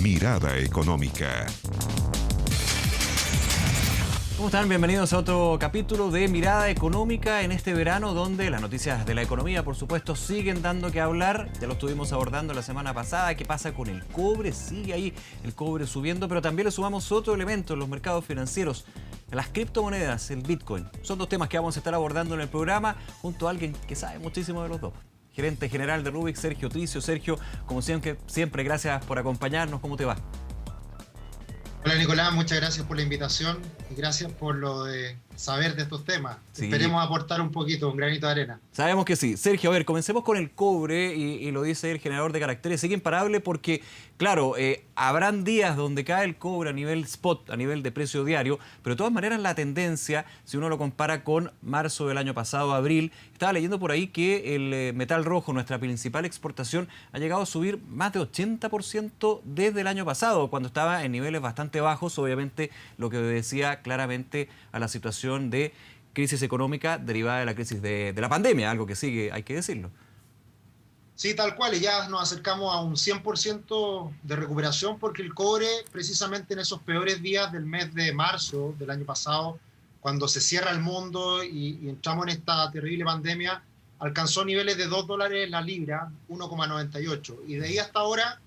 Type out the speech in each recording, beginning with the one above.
Mirada Económica. ¿Cómo están? Bienvenidos a otro capítulo de Mirada Económica en este verano, donde las noticias de la economía, por supuesto, siguen dando que hablar. Ya lo estuvimos abordando la semana pasada. ¿Qué pasa con el cobre? Sigue ahí el cobre subiendo, pero también le sumamos otro elemento en los mercados financieros: las criptomonedas, el Bitcoin. Son dos temas que vamos a estar abordando en el programa junto a alguien que sabe muchísimo de los dos. Gerente general de Rubik, Sergio Tricio. Sergio, como siempre, gracias por acompañarnos. ¿Cómo te va? Hola Nicolás, muchas gracias por la invitación y gracias por lo de saber de estos temas. Sí. Esperemos aportar un poquito, un granito de arena. Sabemos que sí. Sergio, a ver, comencemos con el cobre y lo dice el generador de caracteres. Sigue imparable porque, claro, habrán días donde cae el cobre a nivel spot, a nivel de precio diario, pero de todas maneras la tendencia, si uno lo compara con marzo del año pasado, abril, estaba leyendo por ahí que el metal rojo, nuestra principal exportación, ha llegado a subir más de 80% desde el año pasado, cuando estaba en niveles bastante bajos, obviamente lo que obedecía claramente a la situación de crisis económica derivada de la crisis de la pandemia, algo que sigue, hay que decirlo. Sí, tal cual, y ya nos acercamos a un 100% de recuperación porque el cobre, precisamente en esos peores días del mes de marzo del año pasado, cuando se cierra el mundo y entramos en esta terrible pandemia, alcanzó niveles de $2 la libra, 1,98, y de ahí hasta ahora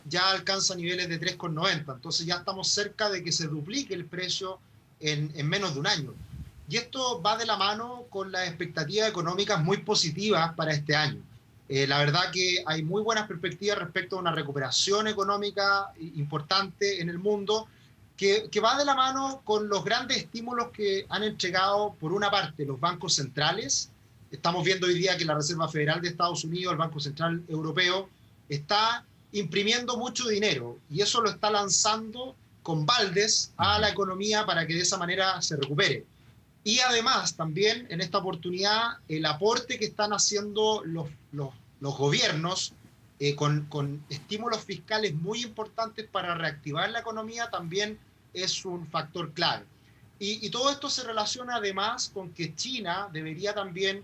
ya alcanza niveles de 3,90, entonces ya estamos cerca de que se duplique el precio en menos de un año. Y esto va de la mano con las expectativas económicas muy positivas para este año. La verdad que hay muy buenas perspectivas respecto a una recuperación económica importante en el mundo que va de la mano con los grandes estímulos que han entregado, por una parte, los bancos centrales. Estamos viendo hoy día que la Reserva Federal de Estados Unidos, el Banco Central Europeo, está imprimiendo mucho dinero y eso lo está lanzando con baldes a la economía para que de esa manera se recupere. Y además también en esta oportunidad el aporte que están haciendo los gobiernos con estímulos fiscales muy importantes para reactivar la economía también es un factor clave. Y todo esto se relaciona además con que China debería también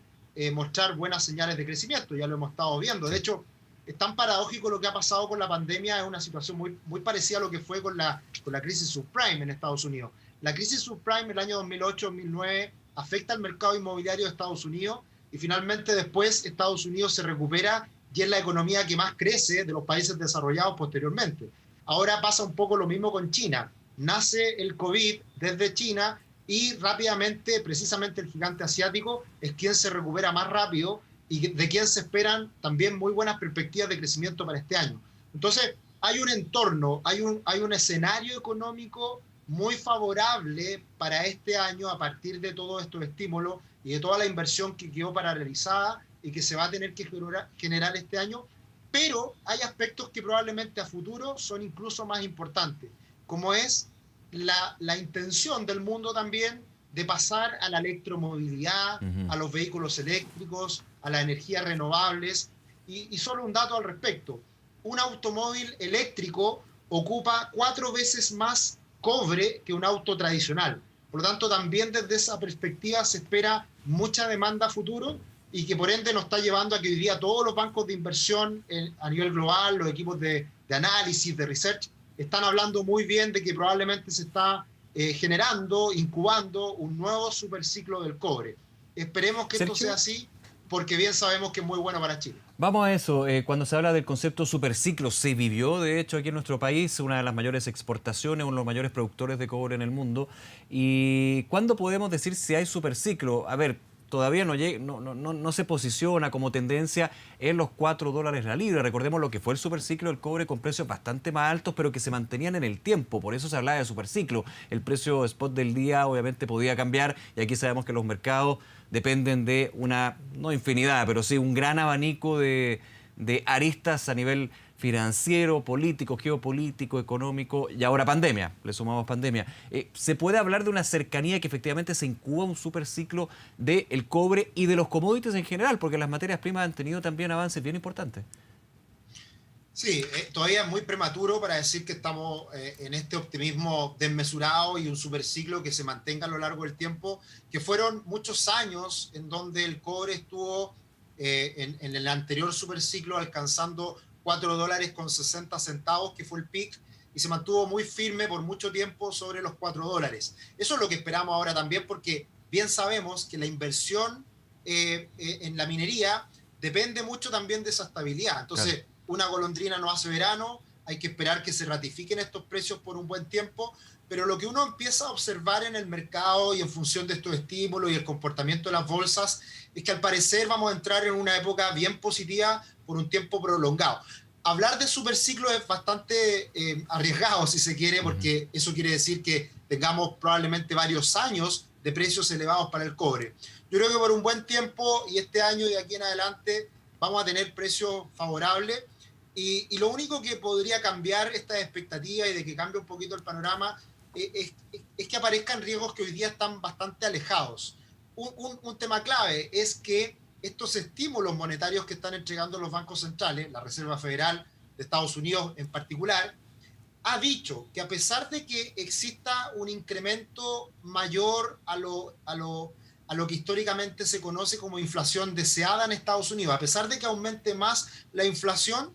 mostrar buenas señales de crecimiento, ya lo hemos estado viendo. De hecho, es tan paradójico lo que ha pasado con la pandemia, es una situación muy parecida a lo que fue con la crisis subprime en Estados Unidos. La crisis subprime el año 2008-2009 afecta al mercado inmobiliario de Estados Unidos y finalmente después Estados Unidos se recupera y es la economía que más crece de los países desarrollados posteriormente. Ahora pasa un poco lo mismo con China. Nace el COVID desde China y rápidamente, precisamente el gigante asiático es quien se recupera más rápido y de quien se esperan también muy buenas perspectivas de crecimiento para este año. Entonces, hay un entorno, hay un escenario económico muy favorable para este año a partir de todos estos estímulos y de toda la inversión que quedó para realizada y que se va a tener que generar este año, pero hay aspectos que probablemente a futuro son incluso más importantes, como es la intención del mundo también de pasar a la electromovilidad, a los vehículos eléctricos, a las energías renovables. Y solo un dato al respecto: un automóvil eléctrico ocupa 4 veces más cobre que un auto tradicional. Por lo tanto, también desde esa perspectiva se espera mucha demanda a futuro y que por ende nos está llevando a que hoy día todos los bancos de inversión a nivel global, los equipos de análisis, de research, están hablando muy bien de que probablemente se está generando, incubando un nuevo superciclo del cobre. Esperemos que esto sea así, porque bien sabemos que es muy bueno para Chile. Vamos a eso. Cuando se habla del concepto superciclo, se vivió, de hecho, aquí en nuestro país, una de las mayores exportaciones, uno de los mayores productores de cobre en el mundo. ¿Y cuándo podemos decir si hay superciclo? A ver, todavía no se posiciona como tendencia en los $4 la libra. Recordemos lo que fue el superciclo del cobre con precios bastante más altos, pero que se mantenían en el tiempo. Por eso se hablaba de superciclo. El precio spot del día obviamente podía cambiar y aquí sabemos que los mercados dependen de una, no infinidad, pero sí un gran abanico de aristas a nivel financiero, político, geopolítico, económico y ahora pandemia, le sumamos pandemia. ¿Se puede hablar de una cercanía que efectivamente se incuba un superciclo del cobre y de los commodities en general? Porque las materias primas han tenido también avances bien importantes. Sí, todavía es muy prematuro para decir que estamos en este optimismo desmesurado y un superciclo que se mantenga a lo largo del tiempo, que fueron muchos años en donde el cobre estuvo en el anterior superciclo alcanzando $4.60, que fue el pic, y se mantuvo muy firme por mucho tiempo sobre los $4. Eso es lo que esperamos ahora también, porque bien sabemos que la inversión en la minería depende mucho también de esa estabilidad. Entonces, claro, una golondrina no hace verano, hay que esperar que se ratifiquen estos precios por un buen tiempo, pero lo que uno empieza a observar en el mercado y en función de estos estímulos y el comportamiento de las bolsas es que al parecer vamos a entrar en una época bien positiva por un tiempo prolongado. Hablar de superciclo es bastante arriesgado, si se quiere, porque eso quiere decir que tengamos probablemente varios años de precios elevados para el cobre. Yo creo que por un buen tiempo y este año y de aquí en adelante vamos a tener precios favorables y lo único que podría cambiar estas expectativas y de que cambie un poquito el panorama es que aparezcan riesgos que hoy día están bastante alejados. Un tema clave es que estos estímulos monetarios que están entregando los bancos centrales, la Reserva Federal de Estados Unidos en particular, ha dicho que a pesar de que exista un incremento mayor a lo que históricamente se conoce como inflación deseada en Estados Unidos, a pesar de que aumente más la inflación,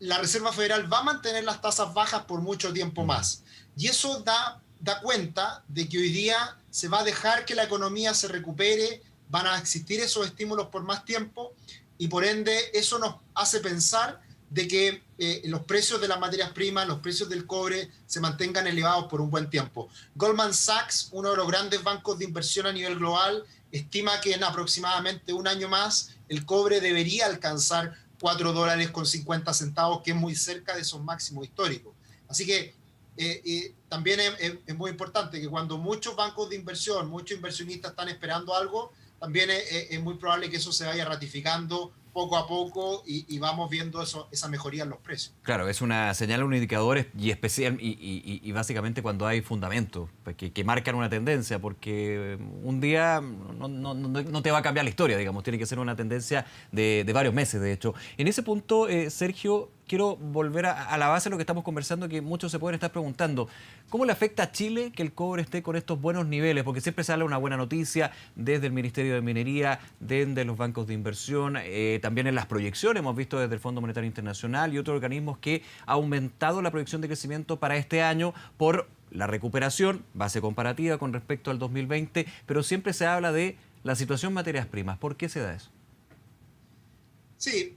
la Reserva Federal va a mantener las tasas bajas por mucho tiempo más. Y eso da cuenta de que hoy día se va a dejar que la economía se recupere, van a existir esos estímulos por más tiempo y por ende eso nos hace pensar de que los precios de las materias primas, los precios del cobre se mantengan elevados por un buen tiempo. Goldman Sachs, uno de los grandes bancos de inversión a nivel global, estima que en aproximadamente un año más el cobre debería alcanzar $4.50, que es muy cerca de esos máximos históricos. Así que también es muy importante que cuando muchos bancos de inversión, muchos inversionistas están esperando algo, también es muy probable que eso se vaya ratificando poco a poco y vamos viendo esa mejoría en los precios. Claro, es una señal, un indicador y especial y básicamente cuando hay fundamentos que marcan una tendencia, porque un día no te va a cambiar la historia, digamos, tiene que ser una tendencia de varios meses, de hecho. En ese punto, Sergio, quiero volver a la base de lo que estamos conversando, que muchos se pueden estar preguntando. ¿Cómo le afecta a Chile que el cobre esté con estos buenos niveles? Porque siempre sale una buena noticia desde el Ministerio de Minería, desde los bancos de inversión, también en las proyecciones hemos visto desde el Fondo Monetario Internacional y otros organismos que ha aumentado la proyección de crecimiento para este año por la recuperación, base comparativa con respecto al 2020, pero siempre se habla de la situación materias primas. ¿Por qué se da eso? Sí,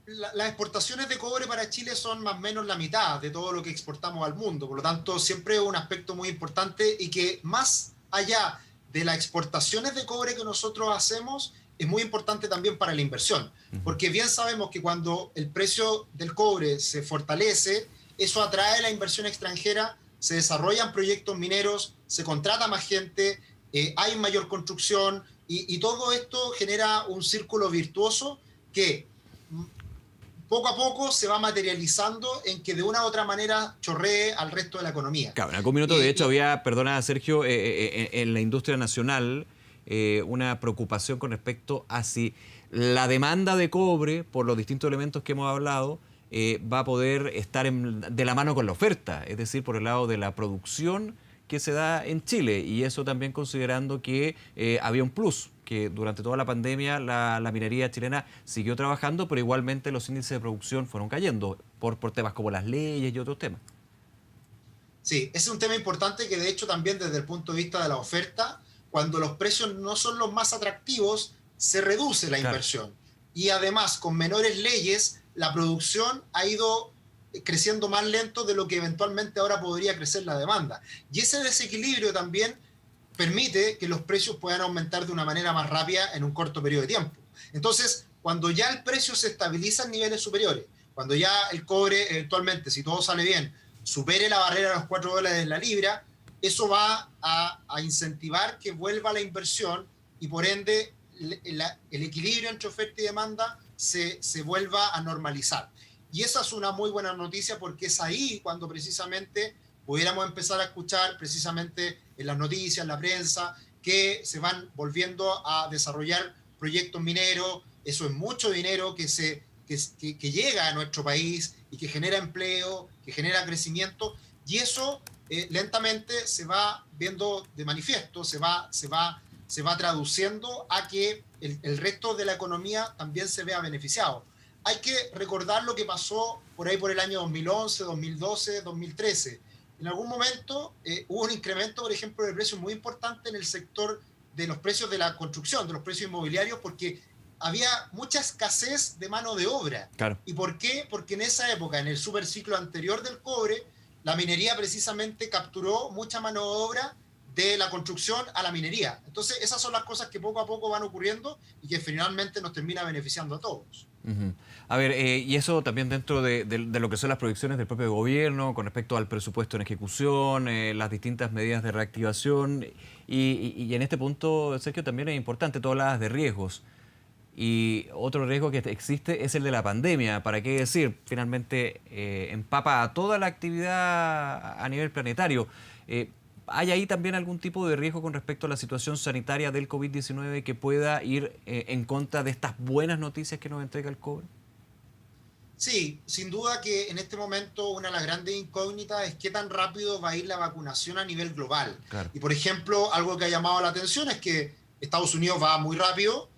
las exportaciones de cobre para Chile son más o menos la mitad de todo lo que exportamos al mundo, por lo tanto siempre es un aspecto muy importante y que más allá de las exportaciones de cobre que nosotros hacemos, es muy importante también para la inversión, porque bien sabemos que cuando el precio del cobre se fortalece, eso atrae la inversión extranjera, se desarrollan proyectos mineros, se contrata más gente, hay mayor construcción y todo esto genera un círculo virtuoso que poco a poco se va materializando en que de una u otra manera chorree al resto de la economía. Claro, en algún minuto, de hecho, había, perdona Sergio, en la industria nacional una preocupación con respecto a si la demanda de cobre, por los distintos elementos que hemos hablado, va a poder estar de la mano con la oferta, es decir, por el lado de la producción que se da en Chile, y eso también considerando que había un plus, que durante toda la pandemia la minería chilena siguió trabajando, pero igualmente los índices de producción fueron cayendo por temas como las leyes y otros temas. Sí, ese es un tema importante que de hecho también desde el punto de vista de la oferta, cuando los precios no son los más atractivos, se reduce la inversión. Y además, con menores leyes, la producción ha ido creciendo más lento de lo que eventualmente ahora podría crecer la demanda. Y ese desequilibrio también permite que los precios puedan aumentar de una manera más rápida en un corto periodo de tiempo. Entonces, cuando ya el precio se estabiliza en niveles superiores, cuando ya el cobre eventualmente, si todo sale bien, supere la barrera de los $4 la libra, eso va a incentivar que vuelva la inversión y por ende el equilibrio entre oferta y demanda se vuelva a normalizar. Y esa es una muy buena noticia porque es ahí cuando precisamente pudiéramos empezar a escuchar precisamente en las noticias, en la prensa, que se van volviendo a desarrollar proyectos mineros. Eso es mucho dinero que llega a nuestro país y que genera empleo, que genera crecimiento, y eso lentamente se va viendo de manifiesto, se va traduciendo a que el resto de la economía también se vea beneficiado. hay que recordar lo que pasó por ahí por el año 2011, 2012, 2013. En algún momento hubo un incremento, por ejemplo, de precios muy importante en el sector de los precios de la construcción, de los precios inmobiliarios, porque había mucha escasez de mano de obra. Claro. ¿Y por qué? Porque en esa época, en el superciclo anterior del cobre, la minería precisamente capturó mucha mano de obra de la construcción a la minería. Entonces, esas son las cosas que poco a poco van ocurriendo y que finalmente nos termina beneficiando a todos. A ver, y eso también dentro de lo que son las proyecciones del propio gobierno con respecto al presupuesto en ejecución, las distintas medidas de reactivación. Y en este punto, Sergio, también es importante, tú hablabas de riesgos. Y otro riesgo que existe es el de la pandemia. ¿Para qué decir? Finalmente empapa a toda la actividad a nivel planetario. ¿Hay ahí también algún tipo de riesgo con respecto a la situación sanitaria del COVID-19 que pueda ir en contra de estas buenas noticias que nos entrega el cobre? Sí, sin duda que en este momento una de las grandes incógnitas es qué tan rápido va a ir la vacunación a nivel global. Claro. Y por ejemplo, algo que ha llamado la atención es que Estados Unidos va muy rápido,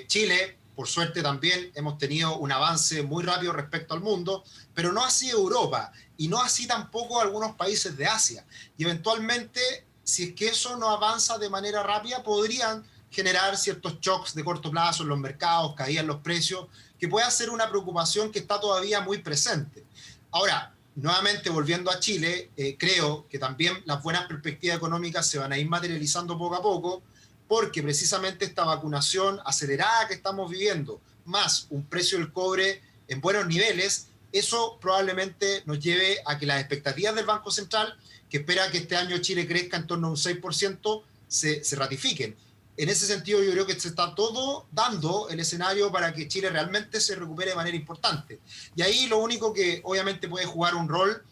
Chile, por suerte también hemos tenido un avance muy rápido respecto al mundo, pero no así Europa y no así tampoco algunos países de Asia. Y eventualmente, si es que eso no avanza de manera rápida, podrían generar ciertos shocks de corto plazo en los mercados, caídas en los precios, que puede ser una preocupación que está todavía muy presente. Ahora, nuevamente volviendo a Chile, creo que también las buenas perspectivas económicas se van a ir materializando poco a poco, porque precisamente esta vacunación acelerada que estamos viviendo, más un precio del cobre en buenos niveles, eso probablemente nos lleve a que las expectativas del Banco Central, que espera que este año Chile crezca en torno a un 6%, se ratifiquen. En ese sentido, yo creo que se está todo dando el escenario para que Chile realmente se recupere de manera importante. Y ahí lo único que obviamente puede jugar un rol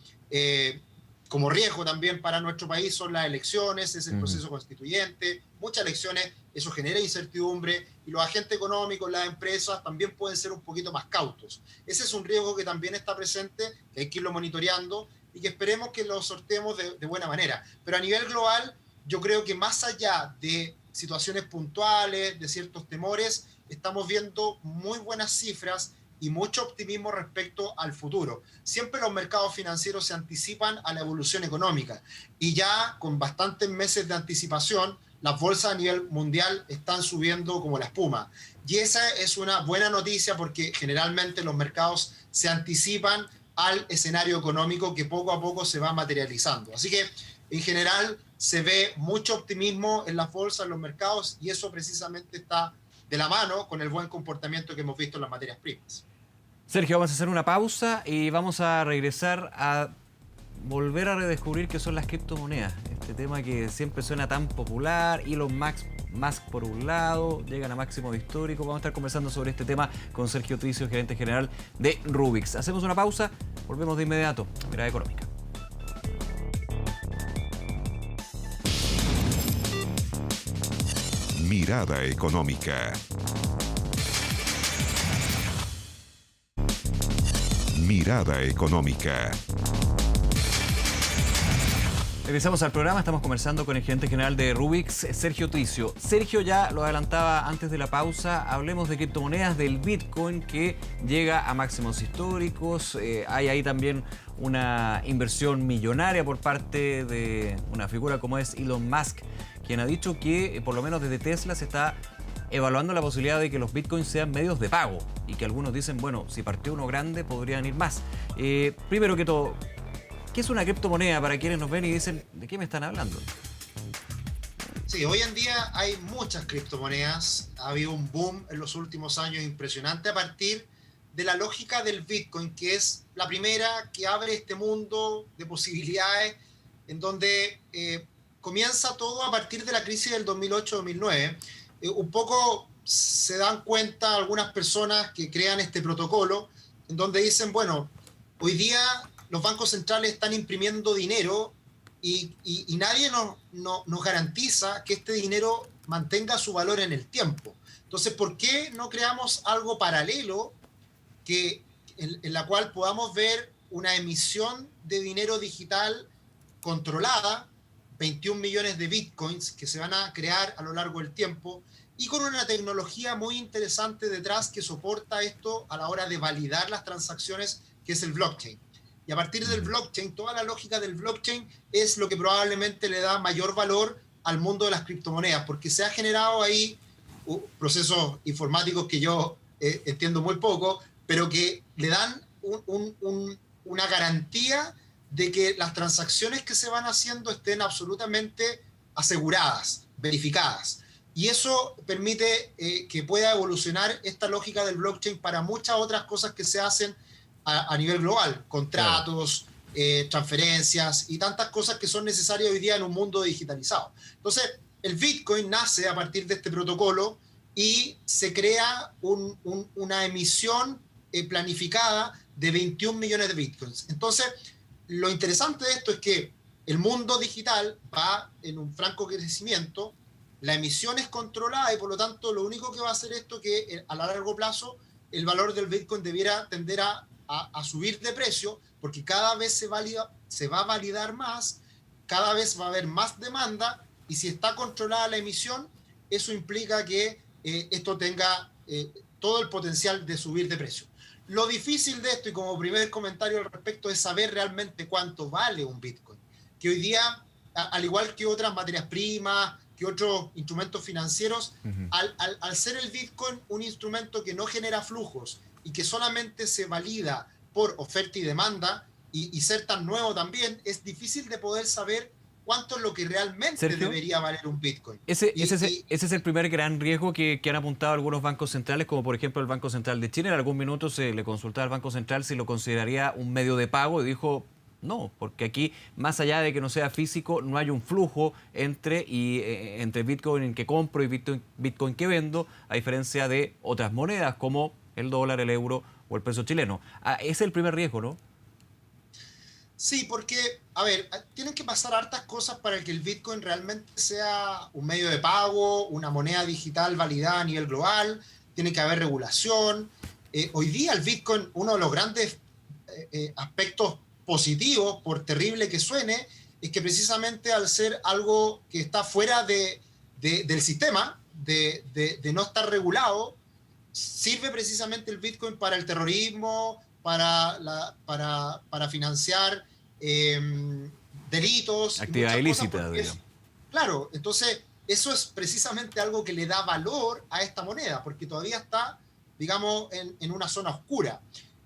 como riesgo también para nuestro país son las elecciones, es el proceso constituyente, muchas elecciones, eso genera incertidumbre y los agentes económicos, las empresas también pueden ser un poquito más cautos. Ese es un riesgo que también está presente, que hay que irlo monitoreando y que esperemos que lo sorteemos de buena manera. Pero a nivel global, yo creo que más allá de situaciones puntuales, de ciertos temores, estamos viendo muy buenas cifras y mucho optimismo respecto al futuro. Siempre los mercados financieros se anticipan a la evolución económica y ya con bastantes meses de anticipación, las bolsas a nivel mundial están subiendo como la espuma. Y esa es una buena noticia porque generalmente los mercados se anticipan al escenario económico que poco a poco se va materializando. Así que en general se ve mucho optimismo en las bolsas, en los mercados, y eso precisamente está de la mano con el buen comportamiento que hemos visto en las materias primas. Sergio, vamos a hacer una pausa y vamos a regresar a volver a redescubrir qué son las criptomonedas. Este tema que siempre suena tan popular, Elon Musk por un lado, llegan a máximo histórico. Vamos a estar conversando sobre este tema con Sergio Tricio, gerente general de Rubix. Hacemos una pausa, volvemos de inmediato. Mirada Económica. Mirada Económica. Mirada Económica. Regresamos al programa, estamos conversando con el gerente general de Rubix, Sergio Tricio. Sergio ya lo adelantaba antes de la pausa, hablemos de criptomonedas, del Bitcoin que llega a máximos históricos. Hay ahí también una inversión millonaria por parte de una figura como es Elon Musk, quien ha dicho que por lo menos desde Tesla se está evaluando la posibilidad de que los bitcoins sean medios de pago y que algunos dicen, bueno, si partió uno grande podrían ir más. Primero que todo, ¿qué es una criptomoneda para quienes nos ven y dicen, ¿de qué me están hablando? Sí, hoy en día hay muchas criptomonedas, ha habido un boom en los últimos años impresionante a partir de la lógica del Bitcoin, que es la primera que abre este mundo de posibilidades en donde comienza todo a partir de la crisis del 2008-2009. Un poco se dan cuenta algunas personas que crean este protocolo en donde dicen, bueno, hoy día los bancos centrales están imprimiendo dinero y nadie nos garantiza que este dinero mantenga su valor en el tiempo. Entonces, ¿por qué no creamos algo paralelo en la cual podamos ver una emisión de dinero digital controlada 21 millones de bitcoins que se van a crear a lo largo del tiempo y con una tecnología muy interesante detrás que soporta esto a la hora de validar las transacciones, que es el blockchain. Y a partir del blockchain, toda la lógica del blockchain es lo que probablemente le da mayor valor al mundo de las criptomonedas, porque se ha generado ahí procesos informáticos que yo entiendo muy poco, pero que le dan una garantía de que las transacciones que se van haciendo estén absolutamente aseguradas, verificadas. Y eso permite que pueda evolucionar esta lógica del blockchain para muchas otras cosas que se hacen a nivel global, contratos, transferencias y tantas cosas que son necesarias hoy día en un mundo digitalizado. Entonces, el Bitcoin nace a partir de este protocolo y se crea una emisión planificada de 21 millones de Bitcoins. Entonces, lo interesante de esto es que el mundo digital va en un franco crecimiento, la emisión es controlada y por lo tanto lo único que va a hacer esto es que a largo plazo el valor del Bitcoin debiera tender a subir de precio, porque cada vez se va a validar más, cada vez va a haber más demanda, y si está controlada la emisión, eso implica que esto tenga todo el potencial de subir de precio. Lo difícil de esto, y como primer comentario al respecto, es saber realmente cuánto vale un Bitcoin, que hoy día, al igual que otras materias primas, que otros instrumentos financieros, al ser el Bitcoin un instrumento que no genera flujos y que solamente se valida por oferta y demanda, y ser tan nuevo también, es difícil de poder saber cuánto es lo que realmente Sergio, debería valer un Bitcoin. Ese es el primer gran riesgo que han apuntado algunos bancos centrales, como por ejemplo el Banco Central de Chile. En algún minuto se le consultaba al Banco Central si lo consideraría un medio de pago y dijo no, porque aquí, más allá de que no sea físico, no hay un flujo entre Bitcoin que compro y Bitcoin que vendo, a diferencia de otras monedas como el dólar, el euro o el peso chileno. Ese es el primer riesgo, ¿no? Sí, porque, a ver, tienen que pasar hartas cosas para que el Bitcoin realmente sea un medio de pago, una moneda digital validada a nivel global, tiene que haber regulación. Hoy día el Bitcoin, uno de los grandes aspectos positivos, por terrible que suene, es que precisamente al ser algo que está fuera del sistema, de no estar regulado, sirve precisamente el Bitcoin para el terrorismo, para financiar delitos. Actividad ilícita, digamos. Claro, entonces eso es precisamente algo que le da valor a esta moneda, porque todavía está, digamos, en una zona oscura.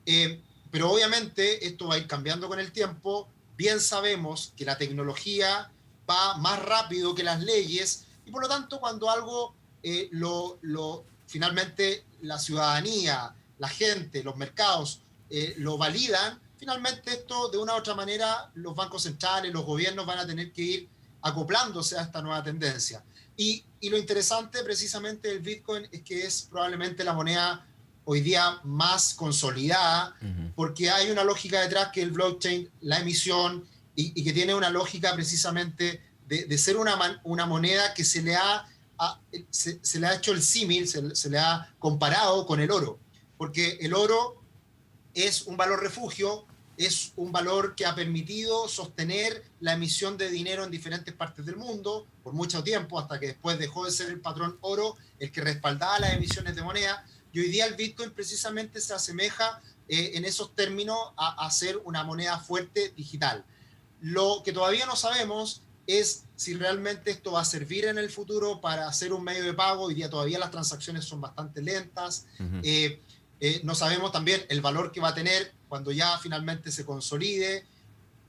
Pero obviamente esto va a ir cambiando con el tiempo. Bien sabemos que la tecnología va más rápido que las leyes y por lo tanto cuando algo finalmente la ciudadanía, la gente, los mercados lo validan, finalmente esto de una u otra manera los bancos centrales, los gobiernos van a tener que ir acoplándose a esta nueva tendencia. Y lo interesante precisamente del Bitcoin es que es probablemente la moneda hoy día más consolidada, porque hay una lógica detrás que el blockchain, la emisión, y que tiene una lógica precisamente de ser una moneda que se le ha hecho el símil, se le ha comparado con el oro, porque el oro es un valor refugio, es un valor que ha permitido sostener la emisión de dinero en diferentes partes del mundo por mucho tiempo, hasta que después dejó de ser el patrón oro el que respaldaba las emisiones de moneda. Y hoy día el Bitcoin precisamente se asemeja en esos términos a ser una moneda fuerte digital. Lo que todavía no sabemos es si realmente esto va a servir en el futuro para hacer un medio de pago. Hoy día todavía las transacciones son bastante lentas. No sabemos también el valor que va a tener cuando ya finalmente se consolide,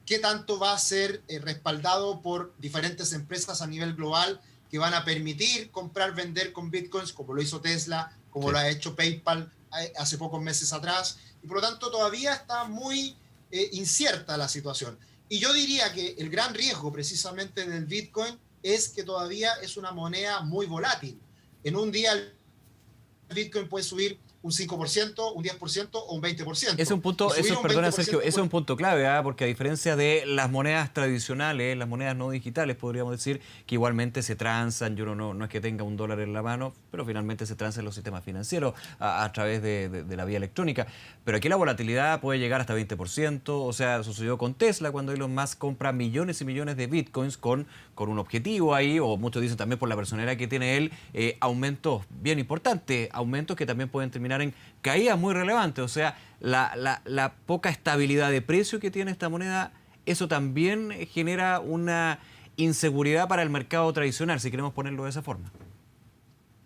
qué tanto va a ser respaldado por diferentes empresas a nivel global que van a permitir comprar, vender con Bitcoins, como lo hizo Tesla, como lo ha hecho PayPal hace pocos meses atrás, y por lo tanto todavía está muy incierta la situación. Y yo diría que el gran riesgo precisamente del Bitcoin es que todavía es una moneda muy volátil. En un día el Bitcoin puede subir un 5%, un 10% o un 20%. Es un punto, perdona Sergio, ese es un punto clave, porque a diferencia de las monedas tradicionales, las monedas no digitales, podríamos decir que igualmente se transan, y uno no es que tenga un dólar en la mano, pero finalmente se transan los sistemas financieros a través de la vía electrónica. Pero aquí la volatilidad puede llegar hasta 20%, o sea, sucedió con Tesla cuando Elon Musk compra millones y millones de bitcoins con un objetivo ahí, o muchos dicen también por la personalidad que tiene él, aumentos bien importantes, aumentos que también pueden terminar en caídas muy relevantes. O sea, la poca estabilidad de precio que tiene esta moneda, eso también genera una inseguridad para el mercado tradicional, si queremos ponerlo de esa forma.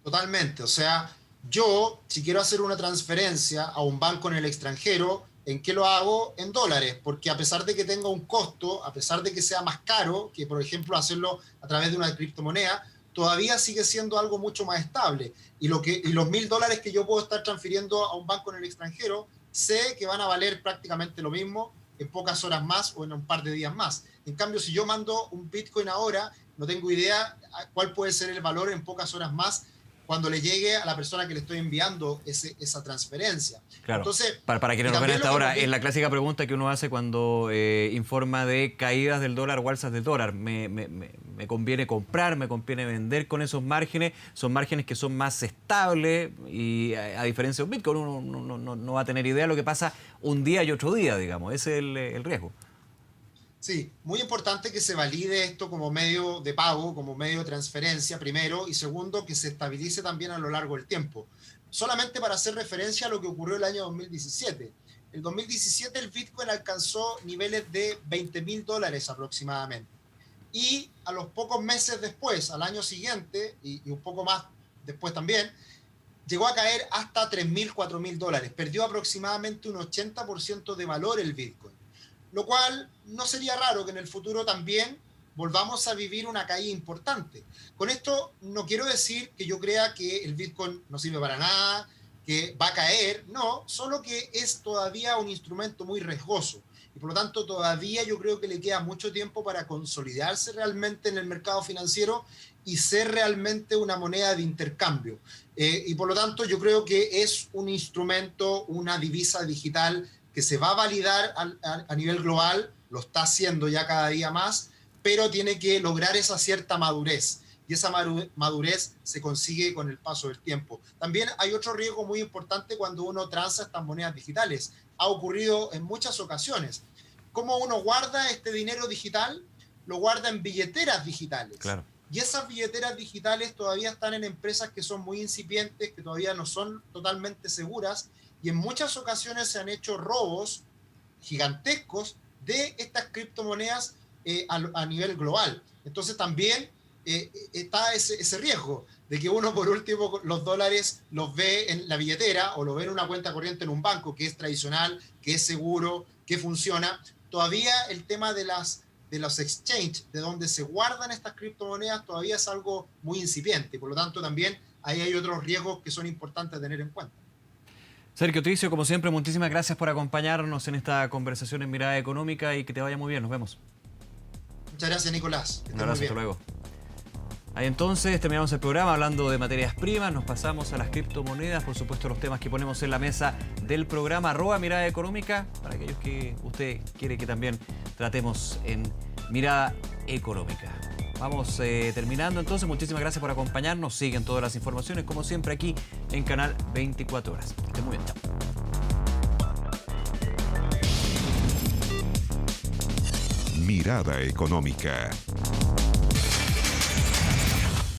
Totalmente. O sea, yo, si quiero hacer una transferencia a un banco en el extranjero, ¿en qué lo hago? En dólares, porque a pesar de que tenga un costo, a pesar de que sea más caro que, por ejemplo, hacerlo a través de una criptomoneda, todavía sigue siendo algo mucho más estable. Y los $1.000 que yo puedo estar transfiriendo a un banco en el extranjero, sé que van a valer prácticamente lo mismo en pocas horas más o en un par de días más. En cambio, si yo mando un Bitcoin ahora, no tengo idea cuál puede ser el valor en pocas horas más cuando le llegue a la persona que le estoy enviando esa transferencia. Claro. Entonces, para quienes nos ven hasta ahora, es la clásica pregunta que uno hace cuando informa de caídas del dólar o alzas del dólar. ¿Me conviene comprar? ¿Me conviene vender con esos márgenes? Son márgenes que son más estables y a diferencia de un Bitcoin, uno no va a tener idea de lo que pasa un día y otro día, digamos. Ese es el riesgo. Sí, muy importante que se valide esto como medio de pago, como medio de transferencia, primero, y segundo, que se estabilice también a lo largo del tiempo. Solamente para hacer referencia a lo que ocurrió el año 2017. El 2017 el Bitcoin alcanzó niveles de $20.000 aproximadamente. Y a los pocos meses después, al año siguiente, y un poco más después también, llegó a caer hasta $3.000, $4.000. Perdió aproximadamente un 80% de valor el Bitcoin. Lo cual no sería raro que en el futuro también volvamos a vivir una caída importante. Con esto no quiero decir que yo crea que el Bitcoin no sirve para nada, que va a caer, no, solo que es todavía un instrumento muy riesgoso y por lo tanto todavía yo creo que le queda mucho tiempo para consolidarse realmente en el mercado financiero y ser realmente una moneda de intercambio. Y por lo tanto yo creo que es un instrumento, una divisa digital que se va a validar a nivel global, lo está haciendo ya cada día más, pero tiene que lograr esa cierta madurez. Y esa madurez se consigue con el paso del tiempo. También hay otro riesgo muy importante cuando uno transa estas monedas digitales. Ha ocurrido en muchas ocasiones. ¿Cómo uno guarda este dinero digital? Lo guarda en billeteras digitales. Claro. Y esas billeteras digitales todavía están en empresas que son muy incipientes, que todavía no son totalmente seguras, y en muchas ocasiones se han hecho robos gigantescos de estas criptomonedas a nivel global. Entonces también está ese riesgo de que uno por último los dólares los ve en la billetera o lo ve en una cuenta corriente en un banco que es tradicional, que es seguro, que funciona. Todavía el tema de los exchanges, de donde se guardan estas criptomonedas, todavía es algo muy incipiente. Por lo tanto, también ahí hay otros riesgos que son importantes tener en cuenta. Sergio Tricio, como siempre, muchísimas gracias por acompañarnos en esta conversación en Mirada Económica y que te vaya muy bien. Nos vemos. Muchas gracias, Nicolás. Un abrazo, hasta luego. Ahí entonces terminamos el programa hablando de materias primas, nos pasamos a las criptomonedas, por supuesto los temas que ponemos en la mesa del programa @Mirada Económica, para aquellos que usted quiere que también tratemos en Mirada Económica. Vamos terminando entonces, muchísimas gracias por acompañarnos, siguen todas las informaciones como siempre aquí en Canal 24 Horas. Que estén muy bien, chao. Mirada Económica.